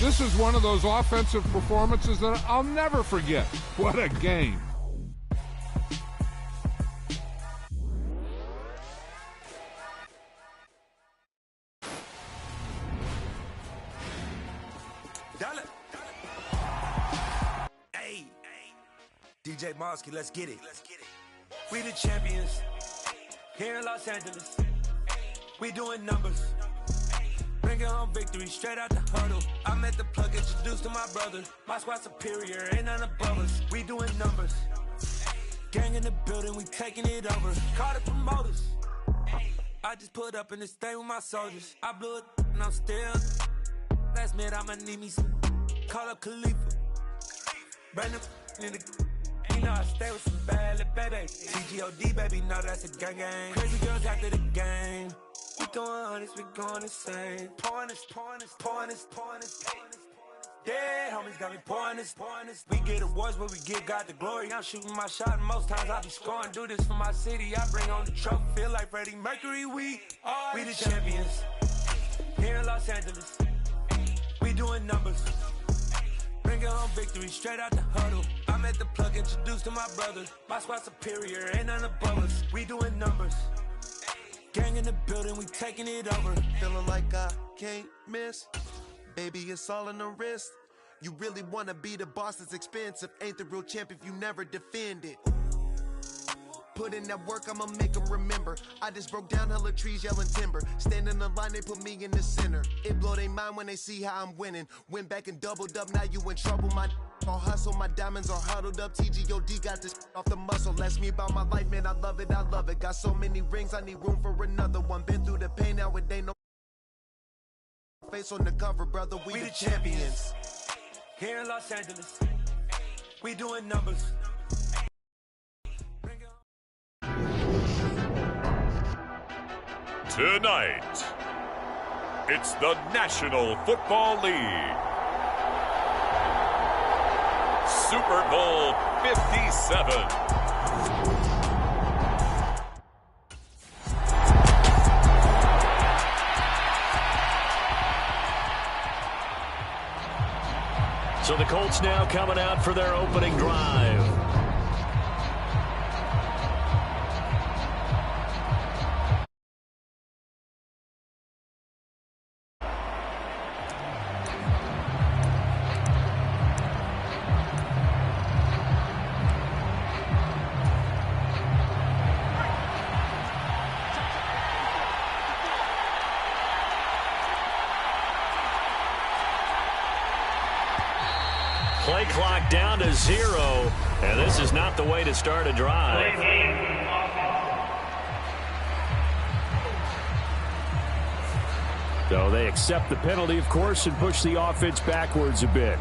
This is one of those offensive performances that I'll never forget. What a game. Hey, DJ Mosky, let's get it. We the champions here in Los Angeles. We doing numbers. Bringing home victory straight out the huddle. I'm at the plug, introduced to my brother. My squad superior, ain't none above us. We doing numbers. Gang in the building, we taking it over. Call the promoters. I just put up in this thing with my soldiers. I blew it and I'm still. Last minute, I'ma need me some. Call up Khalifa. Brand new in the. You know I stay with some bad little baby. TGOD, baby, know that's a gang gang. Crazy girls after the game. We going honest, we going insane. Pouring this. Yeah, homies got me pouring this. We get awards, but we give God the glory. I'm shooting my shot, and most times I be scoring. Do this for my city, I bring on the trophy. Feel like Freddie Mercury, we the champions. Here in Los Angeles, we doing numbers. Bringing home victory straight out the huddle. I'm at the plug, introduced to my brother. My squad superior, ain't none above us. We doing numbers. Gang in the building, we taking it over. Feeling like I can't miss. Baby, it's all in the wrist. You really wanna be the boss, it's expensive. Ain't the real champ if you never defend it. Put in that work, I'ma make them remember. I just broke down hella trees, yelling timber. Stand in the line, they put me in the center. It blow their mind when they see how I'm winning. Went back and doubled up, now you in trouble. My all hustle, my diamonds are huddled up. TGOD got this off the muscle. Ask me about my life, man, I love it. Got so many rings, I need room for another one. Been through the pain, now it ain't no face on the cover, brother. We the champions. Here in Los Angeles, we doing numbers. Tonight, it's the National Football League. Super Bowl 57. So the Colts now coming out for their opening drive. Play clock down to 0, and this is not the way to start a drive. So they accept the penalty, of course, and push the offense backwards a bit.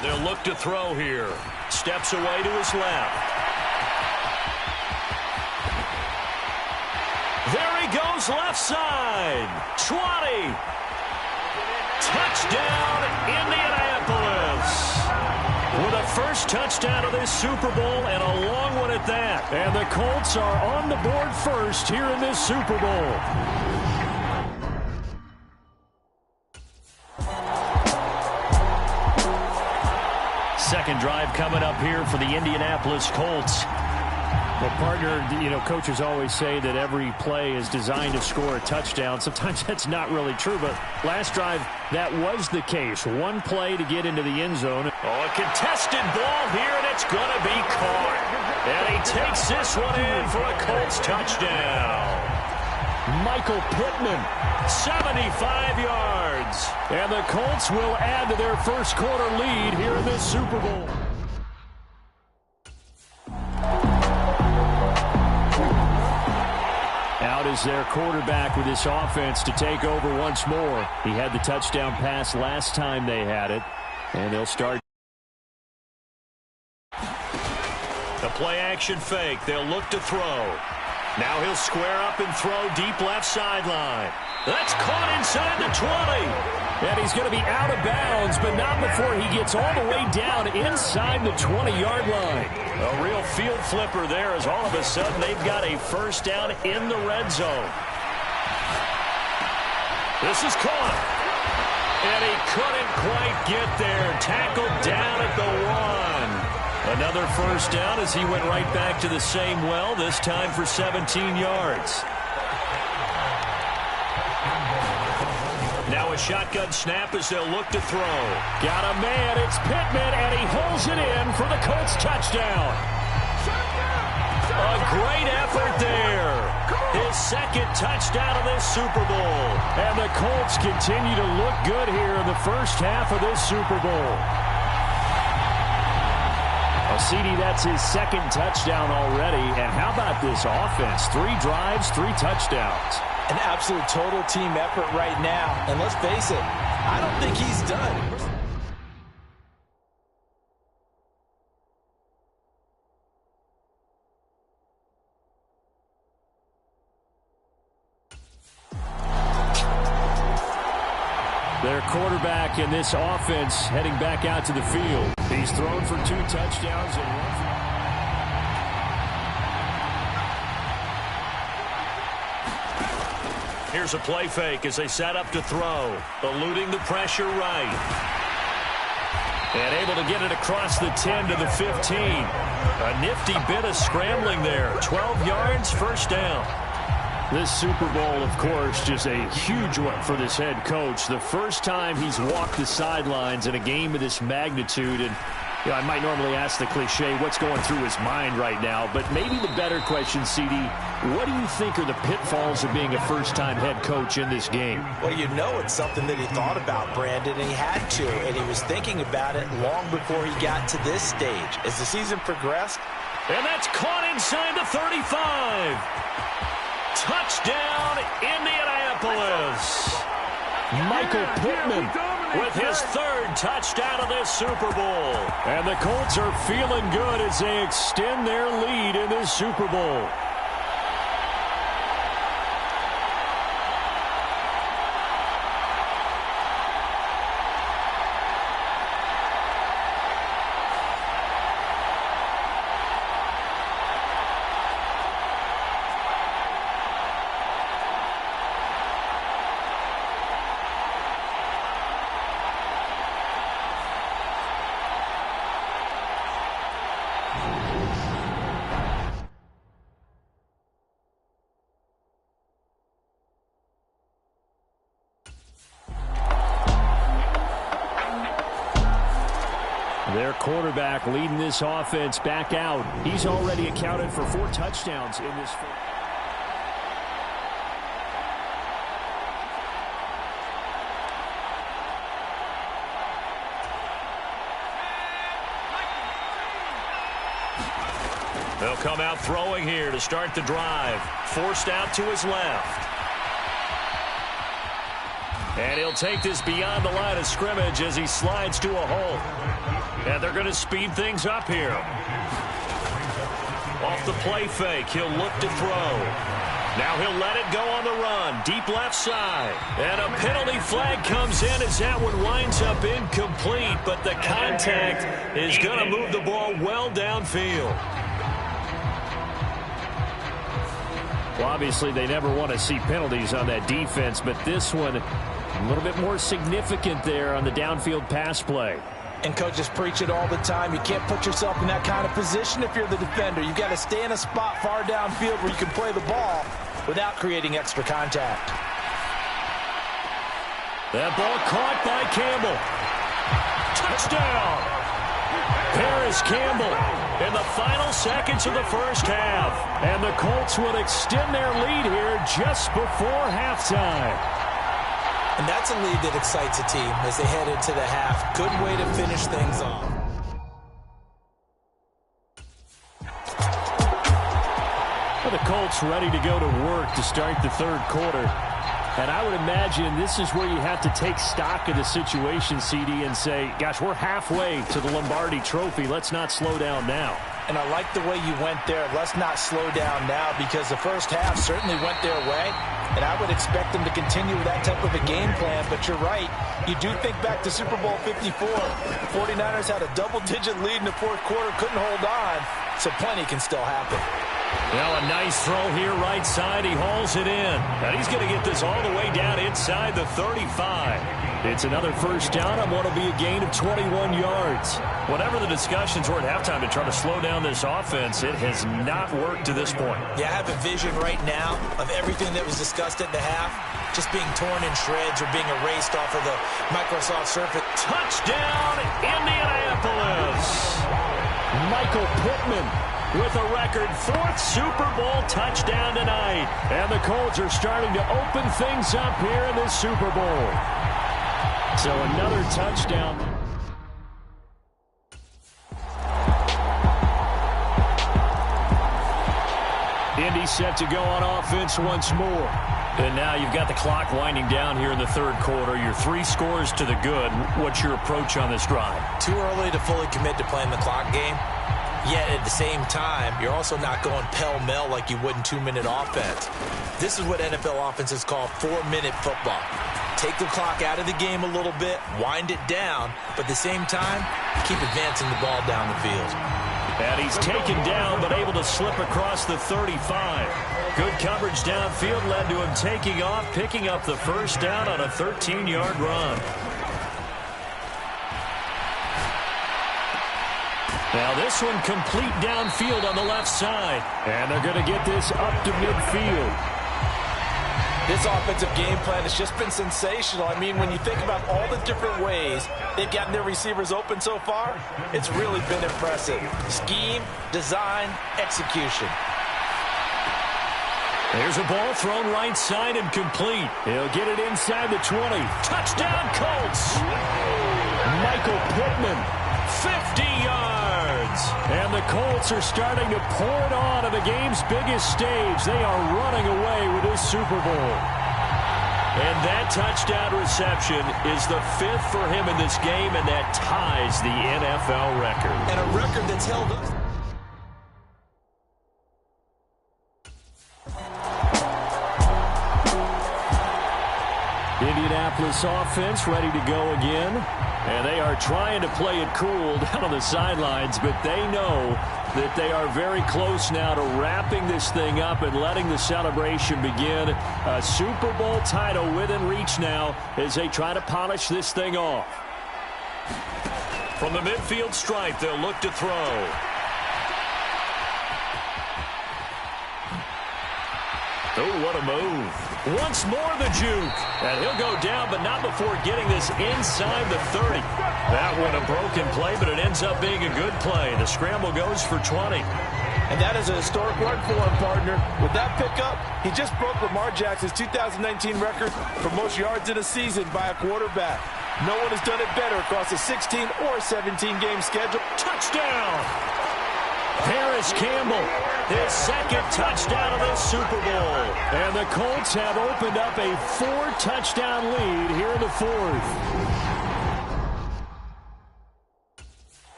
They'll look to throw here. Steps away to his left. There he goes, left side. 20. Touchdown, Indianapolis. With a first touchdown of this Super Bowl and a long one at that. And the Colts are on the board first here in this Super Bowl. Second drive coming up here for the Indianapolis Colts. Well, partner, coaches always say that every play is designed to score a touchdown. Sometimes that's not really true, but last drive, that was the case. One play to get into the end zone. Oh, a contested ball here, and it's going to be caught. And he takes this one in for a Colts touchdown. Michael Pittman, 75 yards. And the Colts will add to their first quarter lead here in this Super Bowl. Out is their quarterback with this offense to take over once more. He had the touchdown pass last time they had it. And they'll start. The play action fake. They'll look to throw. Now he'll square up and throw deep left sideline. That's caught inside the 20. And he's going to be out of bounds, but not before he gets all the way down inside the 20-yard line. A real field flipper there as all of a sudden they've got a first down in the red zone. This is caught. And he couldn't quite get there. Tackled down at the 1. Another first down as he went right back to the same well, this time for 17 yards. Now a shotgun snap as they'll look to throw. Got a man, it's Pittman, and he holds it in for the Colts touchdown. A great effort there. His second touchdown of this Super Bowl. And the Colts continue to look good here in the first half of this Super Bowl. Well, CD, that's his second touchdown already. And how about this offense? 3 drives, 3 touchdowns. An absolute total team effort right now. And let's face it, I don't think he's done. Their quarterback in this offense heading back out to the field. He's thrown for 2 touchdowns and 1 for... Here's a play fake as they set up to throw. Eluding the pressure right. And able to get it across the 10 to the 15. A nifty bit of scrambling there. 12 yards, first down. This Super Bowl, of course, just a huge one for this head coach. The first time he's walked the sidelines in a game of this magnitude. And you know, I might normally ask the cliche, what's going through his mind right now? But maybe the better question, CD, what do you think are the pitfalls of being a first-time head coach in this game? Well, you know it's something that he thought about, Brandon, and he had to. And he was thinking about it long before he got to this stage. As the season progressed. And that's caught inside the 35. Touchdown, Indianapolis. Michael Pittman with his 3rd touchdown of this Super Bowl. And the Colts are feeling good as they extend their lead in this Super Bowl. Their quarterback leading this offense back out. He's already accounted for 4 touchdowns in this. They'll come out throwing here to start the drive. Forced out to his left. And he'll take this beyond the line of scrimmage as he slides to a hole. And they're going to speed things up here. Off the play fake, he'll look to throw. Now he'll let it go on the run. Deep left side. And a penalty flag comes in as that one winds up incomplete. But the contact is going to move the ball well downfield. Well, obviously, they never want to see penalties on that defense. But this one, a little bit more significant there on the downfield pass play. And coaches preach it all the time. You can't put yourself in that kind of position if you're the defender. You've got to stay in a spot far downfield where you can play the ball without creating extra contact. That ball caught by Campbell. Touchdown! Paris Campbell in the final seconds of the first half. And the Colts will extend their lead here just before halftime. And that's a lead that excites a team as they head into the half. Good way to finish things off. Well, the Colts ready to go to work to start the third quarter. And I would imagine this is where you have to take stock of the situation, CD, and say, gosh, we're halfway to the Lombardi Trophy. Let's not slow down now. and I like the way you went there. Let's not slow down now, because the first half certainly went their way, and I would expect them to continue with that type of a game plan. But you're right. You do think back to Super Bowl 54. 49ers had a double-digit lead in the fourth quarter, couldn't hold on, so plenty can still happen. Well, a nice throw here right side. He hauls it in. And he's going to get this all the way down inside the 35. It's another first down on what will be a gain of 21 yards. Whatever the discussions were at halftime to try to slow down this offense, it has not worked to this point. Yeah, I have a vision right now of everything that was discussed at the half just being torn in shreds or being erased off of the Microsoft Surface. Touchdown, Indianapolis! Michael Pittman with a record 4th Super Bowl touchdown tonight. And the Colts are starting to open things up here in this Super Bowl. So another touchdown. Indy set to go on offense once more. And now you've got the clock winding down here in the third quarter. You're 3 scores to the good. What's your approach on this drive? Too early to fully commit to playing the clock game. Yet at the same time, you're also not going pell-mell like you would in 2-minute offense. This is what NFL offenses call 4-minute football. Take the clock out of the game a little bit, wind it down, but at the same time, keep advancing the ball down the field. And he's taken down, but able to slip across the 35. Good coverage downfield led to him taking off, picking up the first down on a 13-yard run. Now this one complete downfield on the left side. And they're going to get this up to midfield. This offensive game plan has just been sensational. I mean, when you think about all the different ways they've gotten their receivers open so far, it's really been impressive. Scheme, design, execution. There's a ball thrown right side and complete. He'll get it inside the 20. Touchdown, Colts! Michael Pittman, 50 yards. And the Colts are starting to pour it on the game's biggest stage. They are running away with this Super Bowl. And that touchdown reception is the 5th for him in this game, and that ties the NFL record. And a record that's held up. Indianapolis offense ready to go again. And they are trying to play it cool down on the sidelines, but they know that they are very close now to wrapping this thing up and letting the celebration begin. A Super Bowl title within reach now as they try to polish this thing off. From the midfield stripe, they'll look to throw. Oh, what a move. Once more the juke. And he'll go down, but not before getting this inside the 30. That one a broken play, but it ends up being a good play. The scramble goes for 20. And that is a historic run for him, partner. With that pickup, he just broke Lamar Jackson's 2019 record for most yards in a season by a quarterback. No one has done it better across a 16 or 17-game schedule. Touchdown! Paris Campbell, his 2nd touchdown of this Super Bowl. And the Colts have opened up a 4-touchdown lead here in the 4th.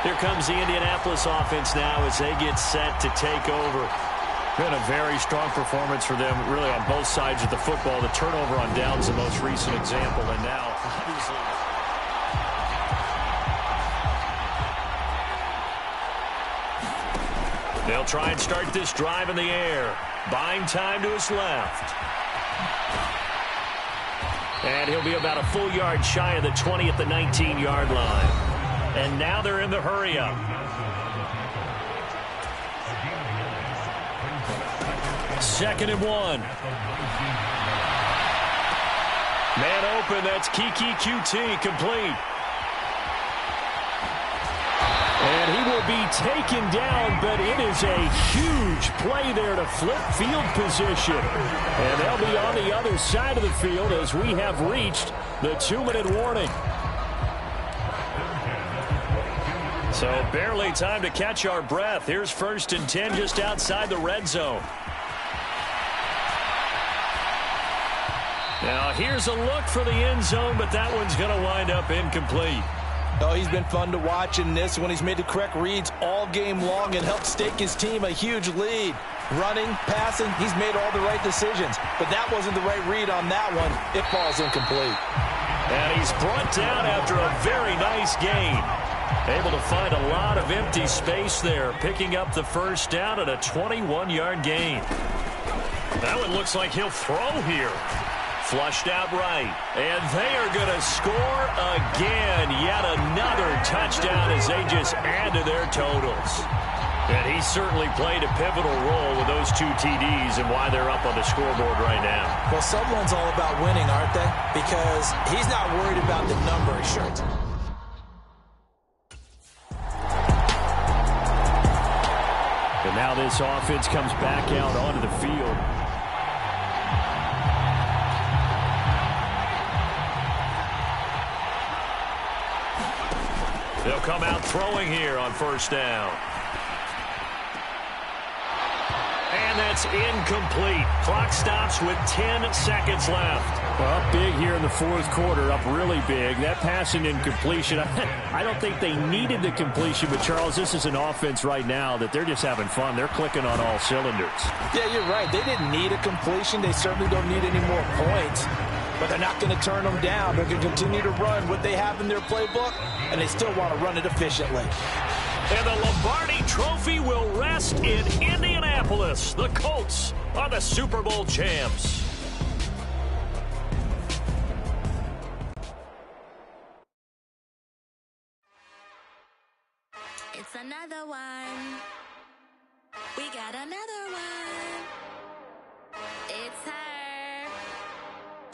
Here comes the Indianapolis offense now as they get set to take over. Been a very strong performance for them, really, on both sides of the football. The turnover on downs, the most recent example, and now, obviously... They'll try and start this drive in the air. Buying time to his left. And he'll be about a full yard shy of the 20 at the 19-yard line. And now they're in the hurry-up. Second and 1. Man open, that's Kiki QT, complete. And he will be taken down, but it is a huge play there to flip field position. And they'll be on the other side of the field as we have reached the 2-minute warning. So barely time to catch our breath. Here's 1st and 10 just outside the red zone. Now here's a look for the end zone, but that one's going to wind up incomplete. Oh, he's been fun to watch in this one. He's made the correct reads all game long and helped stake his team a huge lead. Running, passing, he's made all the right decisions. But that wasn't the right read on that one. It falls incomplete. And he's brought down after a very nice gain. Able to find a lot of empty space there, picking up the first down at a 21-yard gain. That one looks like he'll throw here. Flushed out right. And they are going to score again. Yet another touchdown as they just add to their totals. And he certainly played a pivotal role with those 2 TDs and why they're up on the scoreboard right now. Well, someone's all about winning, aren't they? Because he's not worried about the number of shirts. And now this offense comes back out onto the field. They'll come out throwing here on first down. And that's incomplete. Clock stops with 10 seconds left. Well, up big here in the fourth quarter, up really big. That passing incompletion, I don't think they needed the completion, but Charles, this is an offense right now that they're just having fun. They're clicking on all cylinders. Yeah, you're right. They didn't need a completion. They certainly don't need any more points. But they're not going to turn them down. They're going to continue to run what they have in their playbook, and they still want to run it efficiently. And the Lombardi Trophy will rest in Indianapolis. The Colts are the Super Bowl champs. It's another one. We got another one. It's her.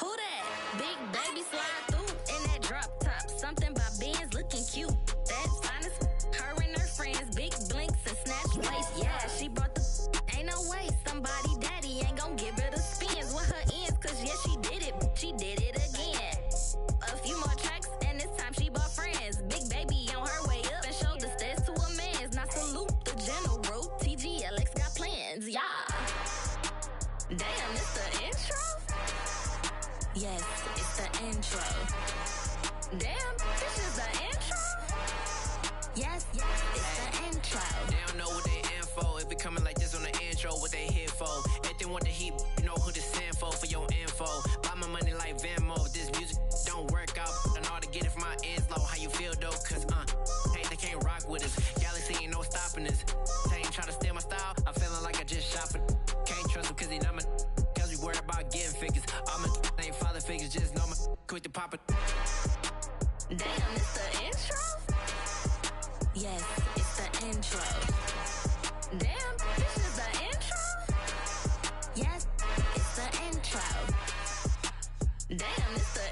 Who that? Big baby slide through in that drop top. Something by Benz looking cute. That's honest. Her and her friends, big blinks and snatch waist. Yeah, she brought the. Ain't no way somebody daddy ain't gon' give her the spins with her ends. Cause yeah, she did it. She did it again. A few more tracks and this time she bought friends. Big baby on her way up and showed the stairs to a man's. Now salute the general. TGLX got plans. Yeah. Damn, it's the intro? Yes, it's the intro. Damn, this is the intro? Yes, it's the intro. They don't know what they in for. If it coming like this on the intro, what they here for? If they want the heat, you know who to send for your info. Buy my money like Venmo. If this music don't work out, I know how to get it from my ends low. How you feel though? Cause hey, they can't rock with us. Galaxy ain't no stopping us. They ain't try to steal my style. I'm feeling like I just shot for. Can't trust him cause he not my. Cause we worried about getting figures. All my ain't father figures. Just know my quick to pop it. Damn, it's the intro? Yes, it's the intro. Damn, this is the intro? Yes, it's the intro. Damn, it's the